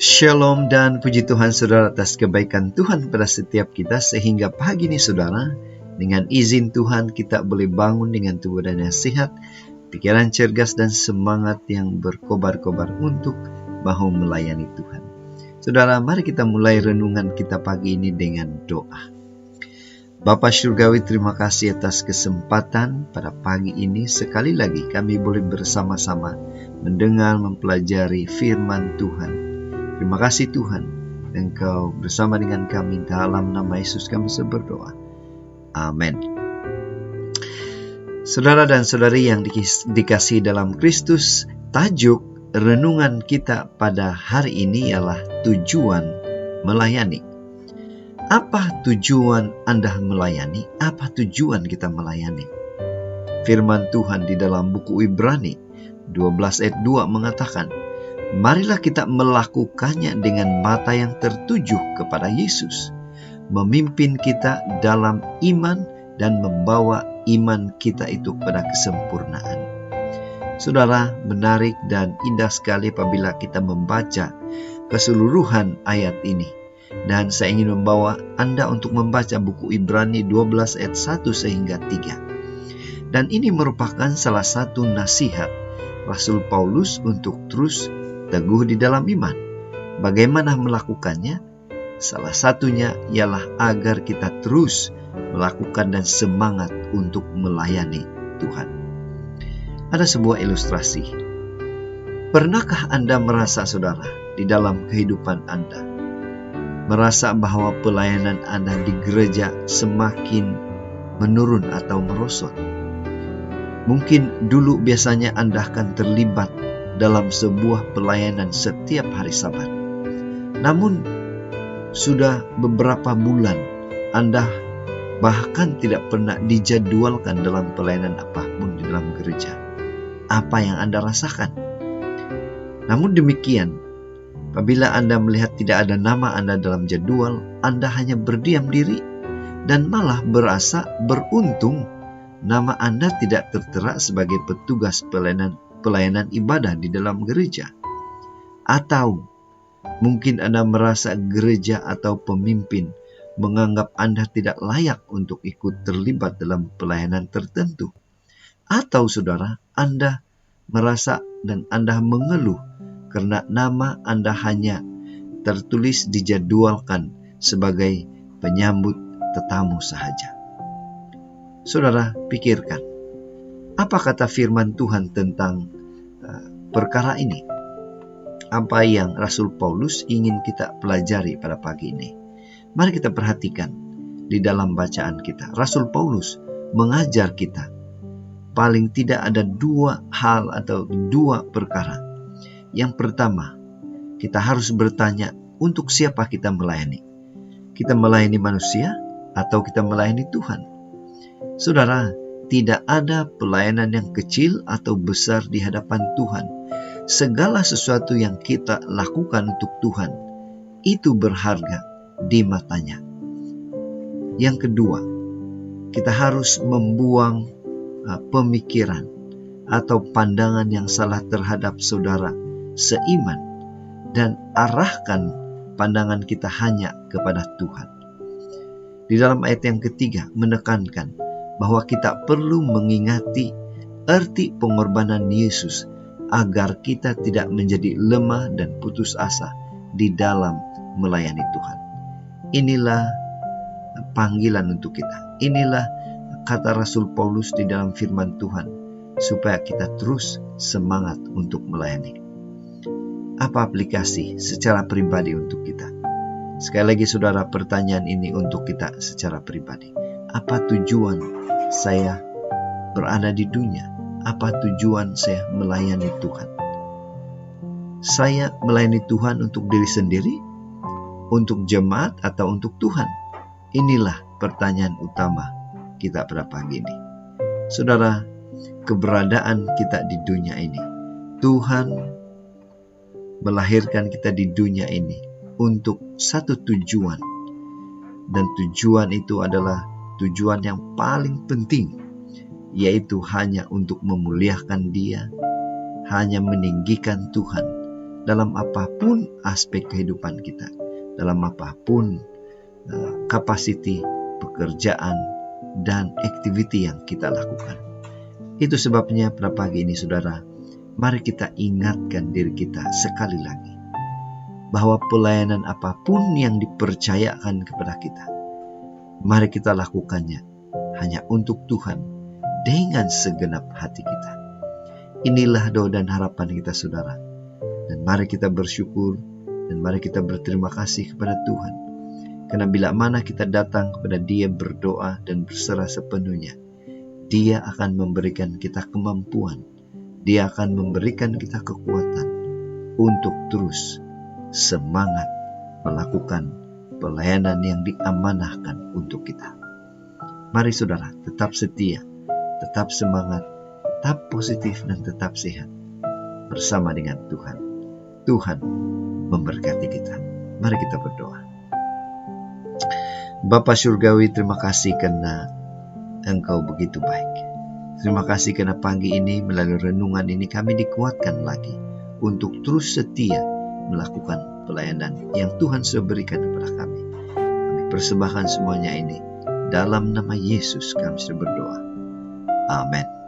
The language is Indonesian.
Shalom dan puji Tuhan saudara atas kebaikan Tuhan pada setiap kita, sehingga pagi ini saudara, dengan izin Tuhan kita boleh bangun dengan tubuh dan yang sehat, pikiran cergas dan semangat yang berkobar-kobar untuk bahu melayani Tuhan. Saudara, mari kita mulai renungan kita pagi ini dengan doa. Bapa Surgawi, terima kasih atas kesempatan pada pagi ini. Sekali lagi kami boleh bersama-sama mendengar, mempelajari firman Tuhan. Terima kasih Tuhan, Engkau bersama dengan kami. Dalam nama Yesus kami berdoa. Amin. Saudara dan saudari yang dikasihi dalam Kristus, tajuk renungan kita pada hari ini ialah tujuan melayani. Apa tujuan Anda melayani? Apa tujuan kita melayani? Firman Tuhan di dalam buku Ibrani 12 ayat 2 mengatakan, marilah kita melakukannya dengan mata yang tertuju kepada Yesus, memimpin kita dalam iman dan membawa iman kita itu pada kesempurnaan. Saudara, menarik dan indah sekali apabila kita membaca keseluruhan ayat ini. Dan saya ingin membawa Anda untuk membaca buku Ibrani 12 ayat 1 sehingga 3. Dan ini merupakan salah satu nasihat Rasul Paulus untuk terus teguh di dalam iman. Bagaimana melakukannya? Salah satunya ialah agar kita terus melakukan dan semangat untuk melayani Tuhan. Ada sebuah ilustrasi. Pernahkah Anda merasa, saudara, di dalam kehidupan Anda, merasa bahwa pelayanan Anda di gereja semakin menurun atau merosot? Mungkin dulu biasanya Anda akan terlibat dalam sebuah pelayanan setiap hari Sabat. Namun, sudah beberapa bulan Anda bahkan tidak pernah dijadwalkan dalam pelayanan apapun di dalam gereja. Apa yang Anda rasakan? Namun demikian, apabila Anda melihat tidak ada nama Anda dalam jadwal, Anda hanya berdiam diri dan malah berasa beruntung nama Anda tidak tertera sebagai petugas pelayanan ibadah di dalam gereja. Atau mungkin Anda merasa gereja atau pemimpin menganggap Anda tidak layak untuk ikut terlibat dalam pelayanan tertentu. Atau saudara, Anda merasa dan Anda mengeluh karena nama Anda hanya tertulis dijadwalkan sebagai penyambut tetamu sahaja. Saudara, pikirkan, apa kata firman Tuhan tentang perkara ini? Apa yang Rasul Paulus ingin kita pelajari pada pagi ini? Mari kita perhatikan di dalam bacaan kita. Rasul Paulus mengajar kita paling tidak ada dua hal atau dua perkara. Yang pertama, kita harus bertanya untuk siapa kita melayani. Kita melayani manusia atau kita melayani Tuhan? Saudara, tidak ada pelayanan yang kecil atau besar di hadapan Tuhan. Segala sesuatu yang kita lakukan untuk Tuhan, itu berharga di matanya. Yang kedua, kita harus membuang pemikiran atau pandangan yang salah terhadap saudara seiman dan arahkan pandangan kita hanya kepada Tuhan. Di dalam ayat yang ketiga menekankan bahwa kita perlu mengingati arti pengorbanan Yesus agar kita tidak menjadi lemah dan putus asa di dalam melayani Tuhan. Inilah panggilan untuk kita. Inilah kata Rasul Paulus di dalam firman Tuhan, supaya kita terus semangat untuk melayani. Apa aplikasi secara pribadi untuk kita? Sekali lagi saudara, pertanyaan ini untuk kita secara pribadi. Apa tujuan saya berada di dunia? Apa tujuan saya melayani Tuhan? Saya melayani Tuhan untuk diri sendiri, untuk jemaat, atau untuk Tuhan? Inilah pertanyaan utama kita pada pagi ini. Saudara, keberadaan kita di dunia ini, Tuhan melahirkan kita di dunia ini untuk satu tujuan. Dan tujuan itu adalah tujuan yang paling penting, yaitu hanya untuk memuliakan Dia, hanya meninggikan Tuhan, dalam apapun aspek kehidupan kita, dalam apapun kapasiti pekerjaan dan aktiviti yang kita lakukan. Itu sebabnya pada pagi ini saudara, mari kita ingatkan diri kita sekali lagi bahwa pelayanan apapun yang dipercayakan kepada kita, mari kita lakukannya hanya untuk Tuhan dengan segenap hati kita. Inilah doa dan harapan kita saudara. Dan mari kita bersyukur dan mari kita berterima kasih kepada Tuhan. Karena bila mana kita datang kepada Dia berdoa dan berserah sepenuhnya, Dia akan memberikan kita kemampuan. Dia akan memberikan kita kekuatan untuk terus semangat melakukan pelayanan yang diamanahkan untuk kita. Mari saudara, tetap setia, tetap semangat, tetap positif dan tetap sehat bersama dengan Tuhan. Tuhan memberkati kita. Mari kita berdoa. Bapa Surgawi, terima kasih karena Engkau begitu baik. Terima kasih karena pagi ini melalui renungan ini kami dikuatkan lagi untuk terus setia melakukan pelayanan yang Tuhan sudah berikan kepada kami. Kami persembahkan semuanya ini dalam nama Yesus kami sudah berdoa. Amin.